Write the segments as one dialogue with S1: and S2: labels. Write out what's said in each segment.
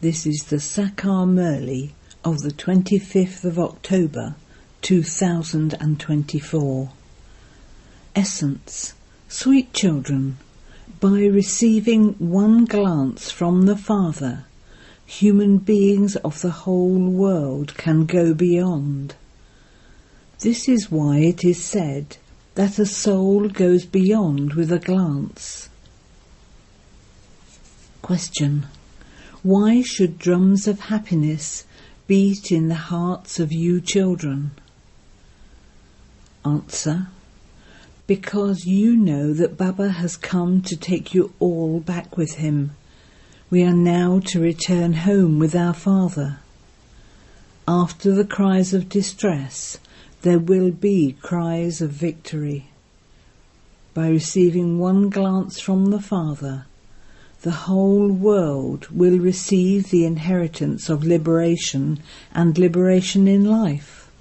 S1: This is the Sakar Murli of the 25th of October 2024. Essence. Sweet children, by receiving one glance from the Father, human beings of the whole world can go beyond. This is why it is said that a soul goes beyond with a glance. Question. Why should drums of happiness beat in the hearts of you children? Answer. Because you know that Baba has come to take you all back with him. We are now to return home with our Father. After the cries of distress, there will be cries of victory. By receiving one glance from the Father, the whole world will receive the inheritance of liberation and liberation in life.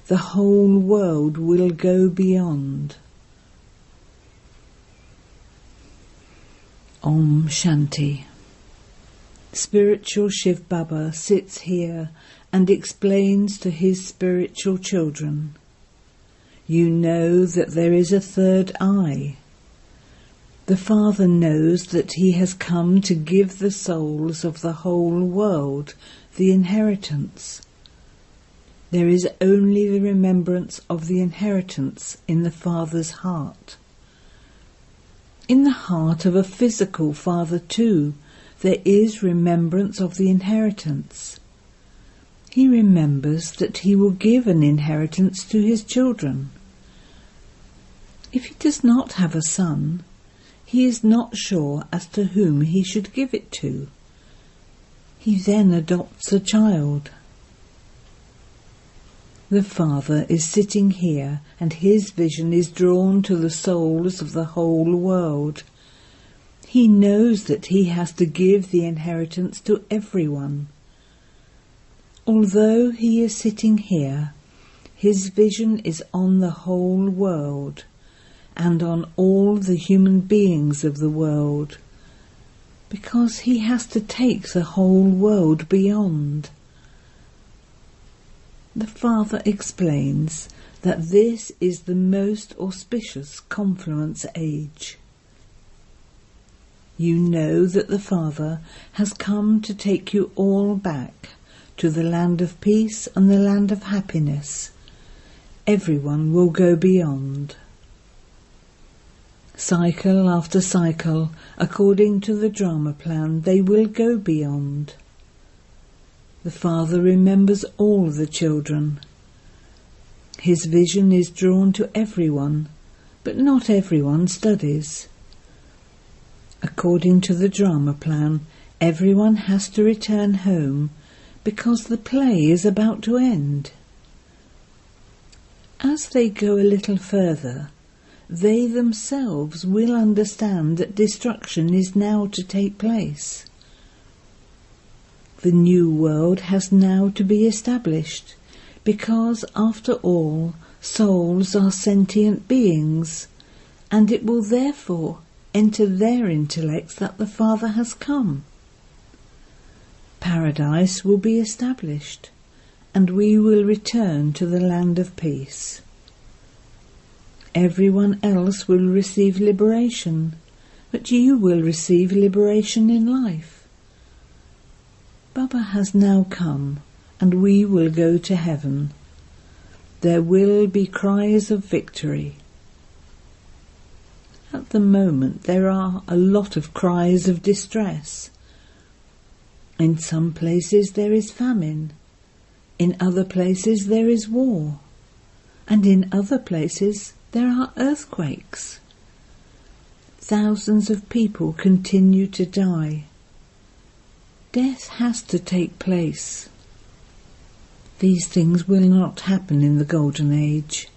S1: The whole world will go beyond. Om Shanti. Spiritual Shivbaba sits here and explains to his spiritual children. You know that there is a third eye. The Father knows that he has come to give the souls of the whole world the inheritance. There is only the remembrance of the inheritance in the Father's heart. In the heart of a physical Father too, there is remembrance of the inheritance. He remembers that he will give an inheritance to his children. If he does not have a son, he is not sure as to whom he should give it to. He then adopts a child. The Father is sitting here and his vision is drawn to the souls of the whole world. He knows that he has to give the inheritance to everyone. Although he is sitting here, his vision is on the whole world and on all the human beings of the world, because he has to take the whole world beyond. The Father explains that this is the most auspicious confluence age. You know that the Father has come to take you all back to the land of peace and the land of happiness. Everyone will go beyond. Cycle after cycle, according to the drama plan, they will go beyond. The Father remembers all the children. His vision is drawn to everyone, but not everyone studies. According to the drama plan, everyone has to return home because the play is about to end. As they go a little further, they themselves will understand that destruction is now to take place. The new world has now to be established, because, after all, souls are sentient beings, and it will therefore enter their intellects that the Father has come. Paradise will be established, and we will return to the land of peace. Everyone else will receive liberation, but you will receive liberation in life. Baba has now come, and we will go to heaven. There will be cries of victory. At the moment there are a lot of cries of distress. In some places there is famine, in other places there is war, and in other places there are earthquakes. Thousands of people continue to die. Death has to take place. These things will not happen in the Golden Age.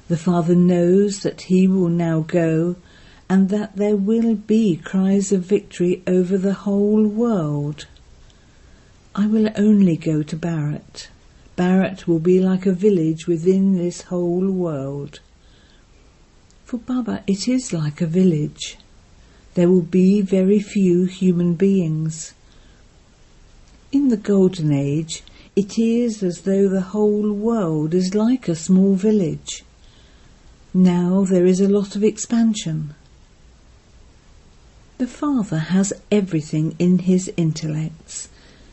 S1: The Father knows that he will now go, and that there will be cries of victory over the whole world. I will only go to Bharat. Bharat will be like a village within this whole world. For Baba, it is like a village. There will be very few human beings. In the Golden Age, it is as though the whole world is like a small village. Now there is a lot of expansion. The Father has everything in his intellects,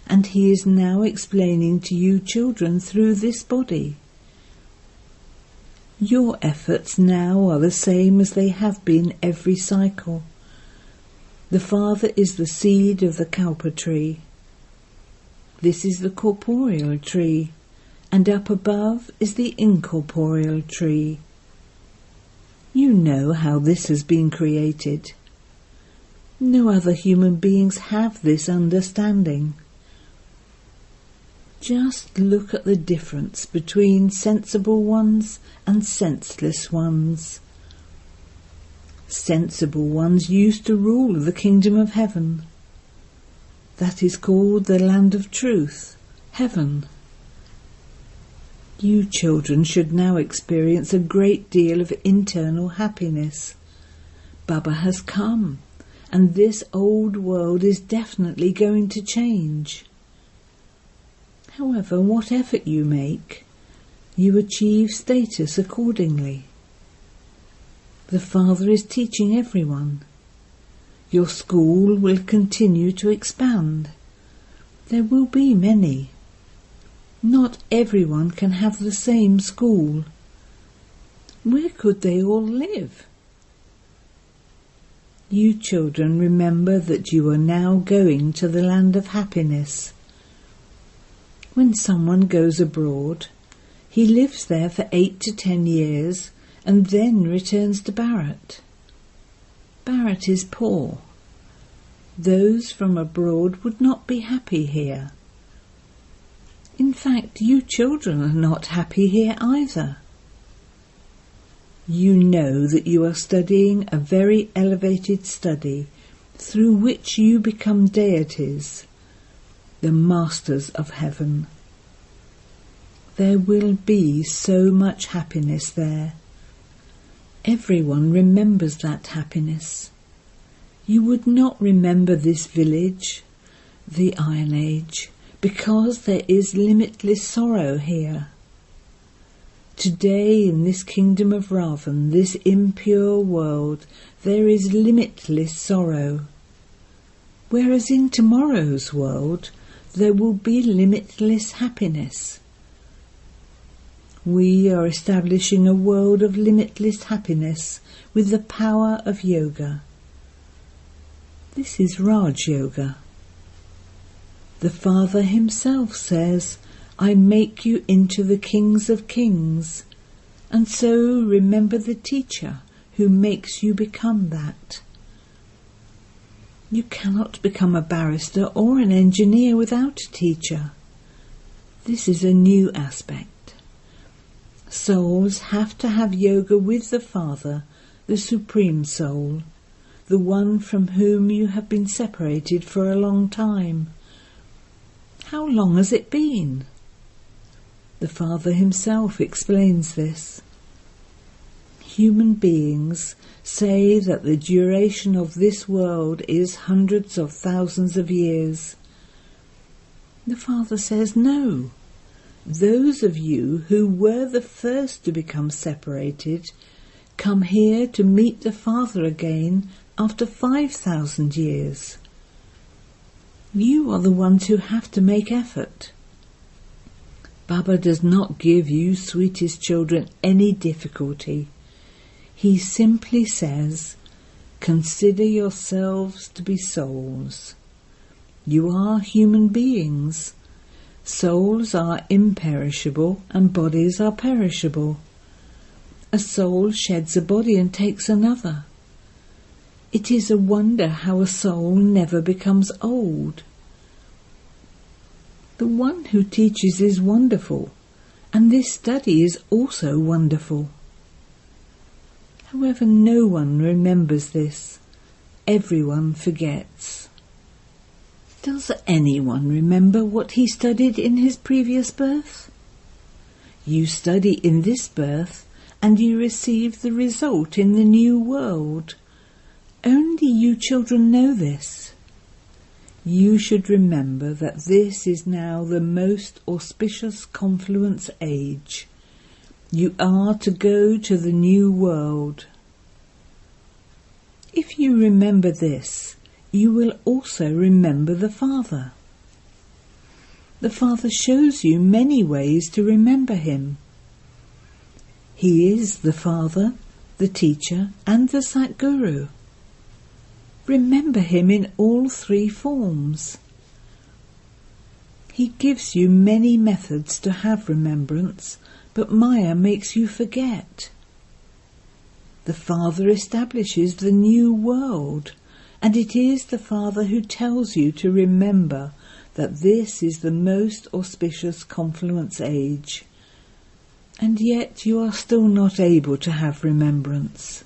S1: and he is now explaining to you children through this body. Your efforts now are the same as they have been every cycle. The Father is the seed of the Kalpa tree. This is the corporeal tree, and up above is the incorporeal tree. You know how this has been created. No other human beings have this understanding. Just look at the difference between sensible ones and senseless ones. Sensible ones used to rule the kingdom of heaven. That is called the land of truth, heaven. You children should now experience a great deal of internal happiness. Baba has come, and this old world is definitely going to change. However, what effort you make, you achieve status accordingly. The Father is teaching everyone. Your school will continue to expand. There will be many. Not everyone can have the same school. Where could they all live? You children remember that you are now going to the land of happiness. When someone goes abroad, he lives there for 8 to 10 years and then returns to Bharat. Bharat is poor. Those from abroad would not be happy here. In fact, you children are not happy here either. You know that you are studying a very elevated study through which you become deities, the masters of heaven. There will be so much happiness there. Everyone remembers that happiness. You would not remember this village, the Iron Age, because there is limitless sorrow here. Today in this kingdom of Ravan, this impure world, there is limitless sorrow. Whereas in tomorrow's world, there will be limitless happiness. We are establishing a world of limitless happiness with the power of yoga. This is Raj Yoga. The Father himself says, I make you into the kings of kings, and so remember the teacher who makes you become that. You cannot become a barrister or an engineer without a teacher. This is a new aspect. Souls have to have yoga with the Father, the Supreme Soul, the one from whom you have been separated for a long time. How long has it been? The Father himself explains this. Human beings say that the duration of this world is hundreds of thousands of years. The Father says no. Those of you who were the first to become separated come here to meet the Father again after 5,000 years. You are the ones who have to make effort. Baba does not give you, sweetest children, any difficulty. He simply says, consider yourselves to be souls. You are human beings. Souls are imperishable and bodies are perishable. A soul sheds a body and takes another. It is a wonder how a soul never becomes old. The one who teaches is wonderful, and this study is also wonderful. However, no one remembers this. Everyone forgets. Does anyone remember what he studied in his previous birth? You study in this birth, and you receive the result in the new world. Only you children know this. you should remember that this is now the most auspicious confluence age. You are to go to the new world. If you remember this, you will also remember the Father. The Father shows you many ways to remember him. He is the Father, the Teacher, and the Satguru. Remember him in all three forms. He gives you many methods to have remembrance, but Maya makes you forget. The Father establishes the new world, and it is the Father who tells you to remember that this is the most auspicious confluence age, and yet you are still not able to have remembrance.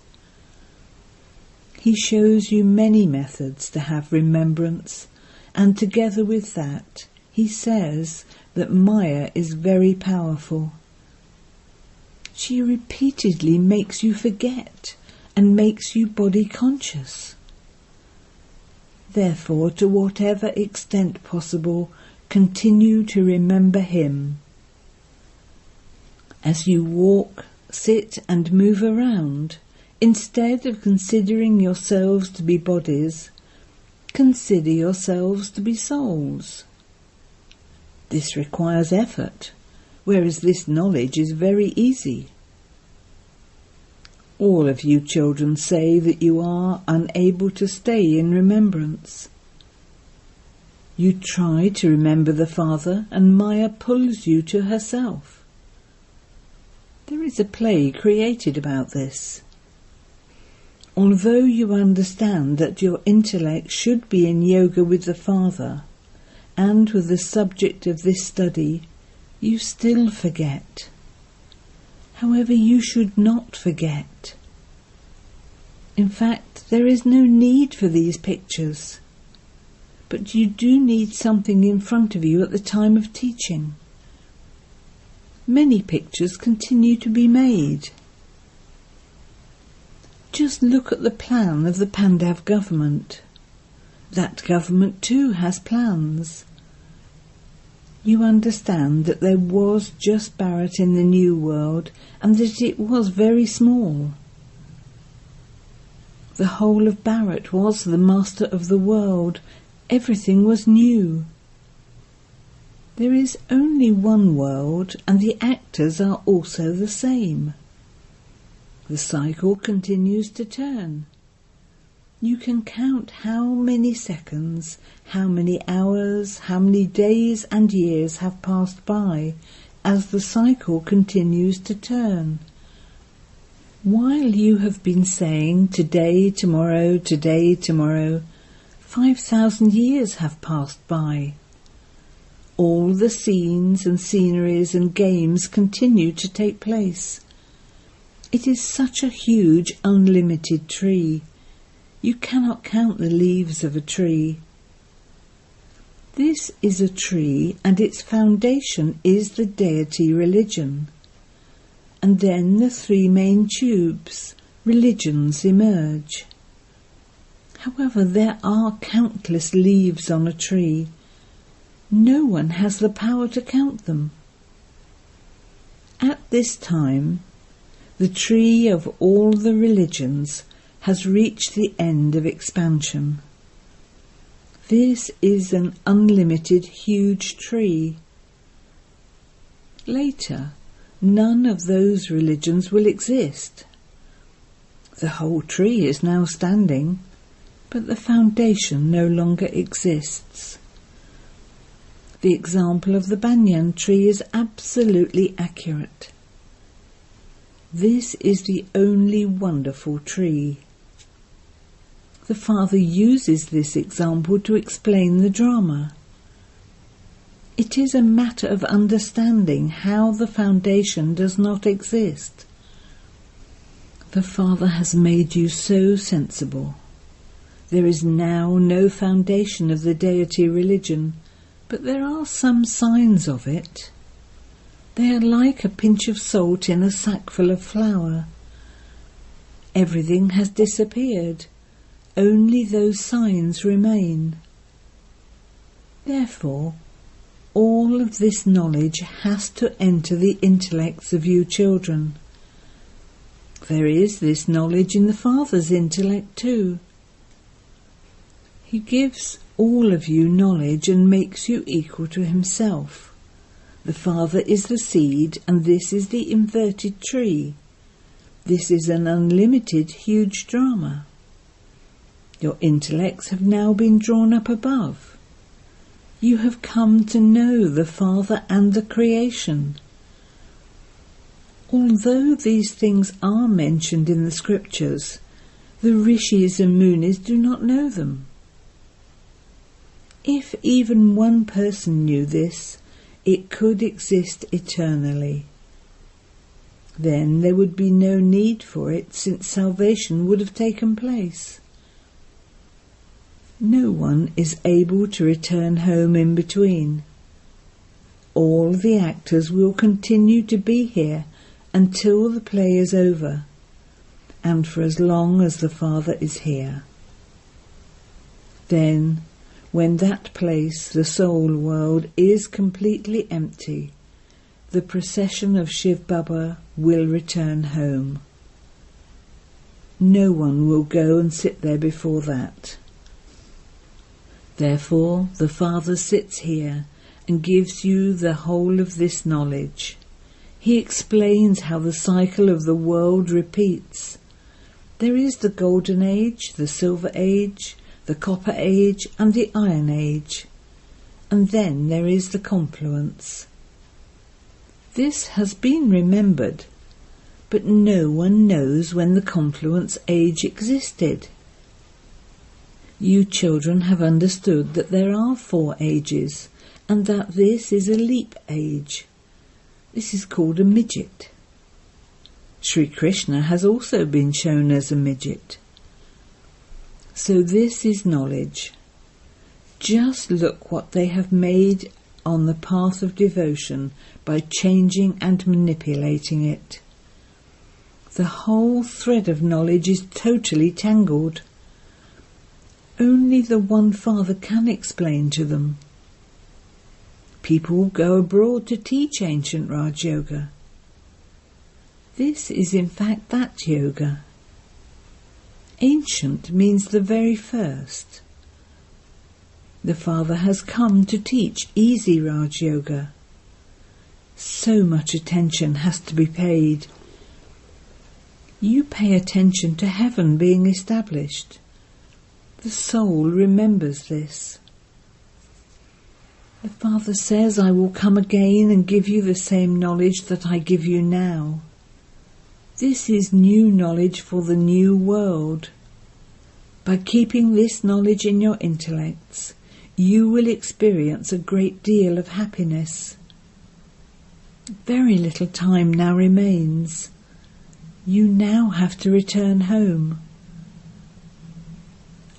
S1: He shows you many methods to have remembrance, and together with that, he says that Maya is very powerful. She repeatedly makes you forget and makes you body conscious. Therefore, to whatever extent possible, continue to remember him. As you walk, sit and move around, instead of considering yourselves to be bodies, consider yourselves to be souls. This requires effort, whereas this knowledge is very easy. All of you children say that you are unable to stay in remembrance. You try to remember the Father, and Maya pulls you to herself. There is a play created about this. Although you understand that your intellect should be in yoga with the Father, and with the subject of this study, you still forget. However, you should not forget. In fact, there is no need for these pictures, but you do need something in front of you at the time of teaching. Many pictures continue to be made. Just look at the plan of the Pandav government. That government too has plans. You understand that there was just Bharat in the New World, and that it was very small. The whole of Bharat was the master of the world. Everything was new. There is only one world, and the actors are also the same. The cycle continues to turn. You can count how many seconds, how many hours, how many days and years have passed by as the cycle continues to turn. While you have been saying today, tomorrow, 5,000 years have passed by. All the scenes and sceneries and games continue to take place. It is such a huge, unlimited tree. You cannot count the leaves of a tree. This is a tree, and its foundation is the deity religion. And then the three main tubes, religions, emerge. However, there are countless leaves on a tree. No one has the power to count them. At this time, the tree of all the religions has reached the end of expansion. This is an unlimited huge tree. Later, none of those religions will exist. The whole tree is now standing, but the foundation no longer exists. The example of the Banyan tree is absolutely accurate. This is the only wonderful tree. The Father uses this example to explain the drama. It is a matter of understanding how the foundation does not exist. The Father has made you so sensible. There is now no foundation of the deity religion, but there are some signs of it. They are like a pinch of salt in a sackful of flour. Everything has disappeared. Only those signs remain. Therefore, all of this knowledge has to enter the intellects of you children. There is this knowledge in the Father's intellect too. He gives all of you knowledge and makes you equal to himself. The Father is the seed, and this is the inverted tree. This is an unlimited, huge drama. Your intellects have now been drawn up above. You have come to know the Father and the creation. Although these things are mentioned in the scriptures, the rishis and munis do not know them. If even one person knew this, it could exist eternally. Then there would be no need for it, since salvation would have taken place. No one is able to return home in between. All the actors will continue to be here until the play is over, and for as long as the Father is here. Then, when that place, the soul world, is completely empty, the procession of shivbaba will return home. No one will go and sit there before that. Therefore, the Father sits here and gives you the whole of this knowledge. He explains how the cycle of the world repeats. There is the golden age, the silver age, the copper age, and the iron age. And then there is the confluence. This has been remembered, but no one knows when the confluence age existed. You children have understood that there are 4 ages, and that this is a leap age. This is called a midget. Sri Krishna has also been shown as a midget. So this is knowledge. Just look what they have made on the path of devotion by changing and manipulating it. The whole thread of knowledge is totally tangled. Only the one Father can explain to them. People go abroad to teach ancient Raj Yoga. This is in fact that yoga. Ancient means the very first. The Father has come to teach easy Raj Yoga. So much attention has to be paid. You pay attention to heaven being established. The soul remembers this. The Father says, I will come again and give you the same knowledge that I give you now. This is new knowledge for the new world. By keeping this knowledge in your intellects, you will experience a great deal of happiness. Very little time now remains. You now have to return home.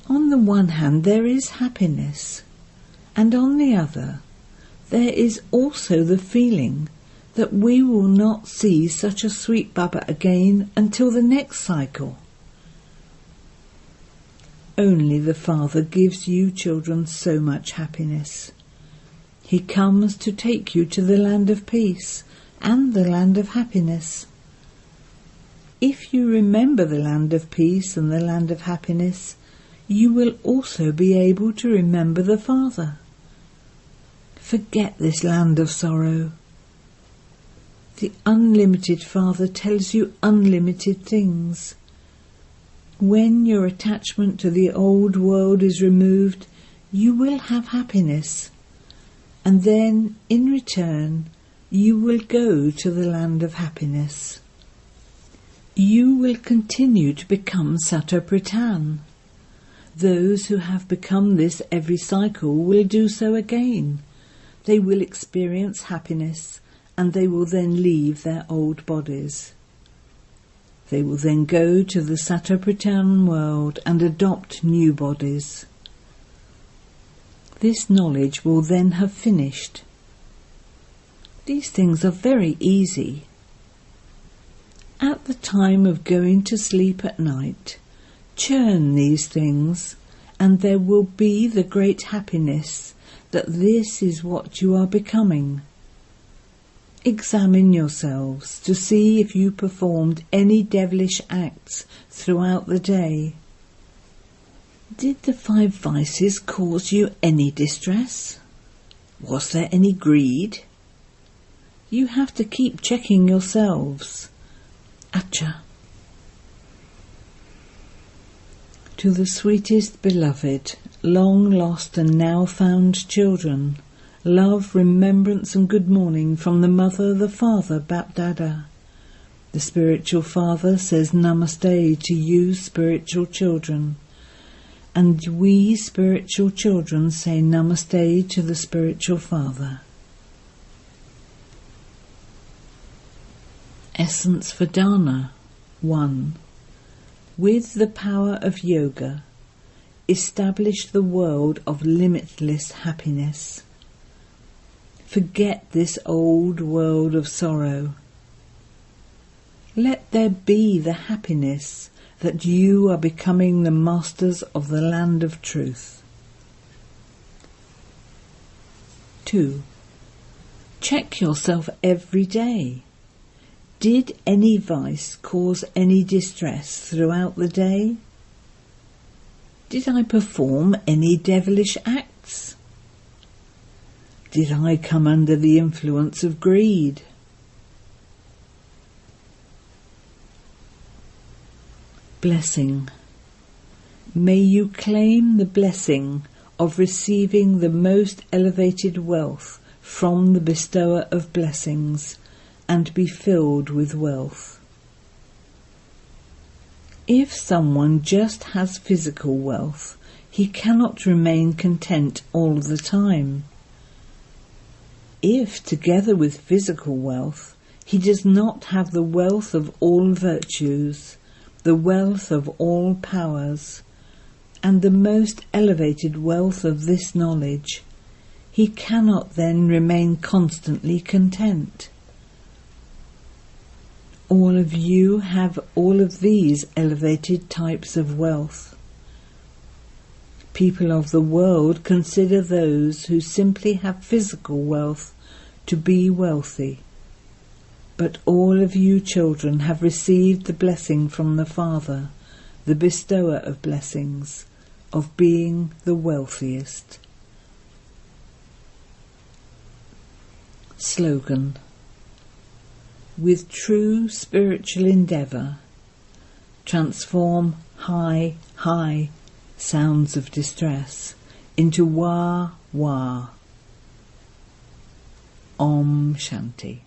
S1: On the one hand, there is happiness, and on the other, there is also the feeling that we will not see such a sweet Baba again until the next cycle. Only the Father gives you children so much happiness. He comes to take you to the land of peace and the land of happiness. If you remember the land of peace and the land of happiness, you will also be able to remember the Father. Forget this land of sorrow. The unlimited Father tells you unlimited things. When your attachment to the old world is removed, you will have happiness, and then, in return, you will go to the land of happiness. You will continue to become Satapritan. Those who have become this every cycle will do so again. They will experience happiness, and they will then leave their old bodies. They will then go to the Satapritan world and adopt new bodies. This knowledge will then have finished. These things are very easy. At the time of going to sleep at night, churn these things, and there will be the great happiness that this is what you are becoming. Examine yourselves to see if you performed any devilish acts throughout the day. Did the 5 vices cause you any distress? Was there any greed? You have to keep checking yourselves. Acha. To the sweetest beloved, long lost and now found children, love, remembrance and good morning from the Mother, the Father, BapDada. The Spiritual Father says Namaste to you spiritual children, and we spiritual children say Namaste to the Spiritual Father. Essence for Dharna. 1. With the power of yoga, establish the world of limitless happiness. Forget this old world of sorrow. Let there be the happiness that you are becoming the masters of the land of truth. 2. Check yourself every day. Did any vice cause any distress throughout the day? Did I perform any devilish acts? Did I come under the influence of greed? Blessing. May you claim the blessing of receiving the most elevated wealth from the bestower of blessings, and be filled with wealth. If someone just has physical wealth, he cannot remain content all the time. If, together with physical wealth, he does not have the wealth of all virtues, the wealth of all powers, and the most elevated wealth of this knowledge, he cannot then remain constantly content. All of you have all of these elevated types of wealth. People of the world consider those who simply have physical wealth to be wealthy. But all of you children have received the blessing from the Father, the bestower of blessings, of being the wealthiest. Slogan. With true spiritual endeavour, transform high, high sounds of distress into wah, wah. Om Shanti.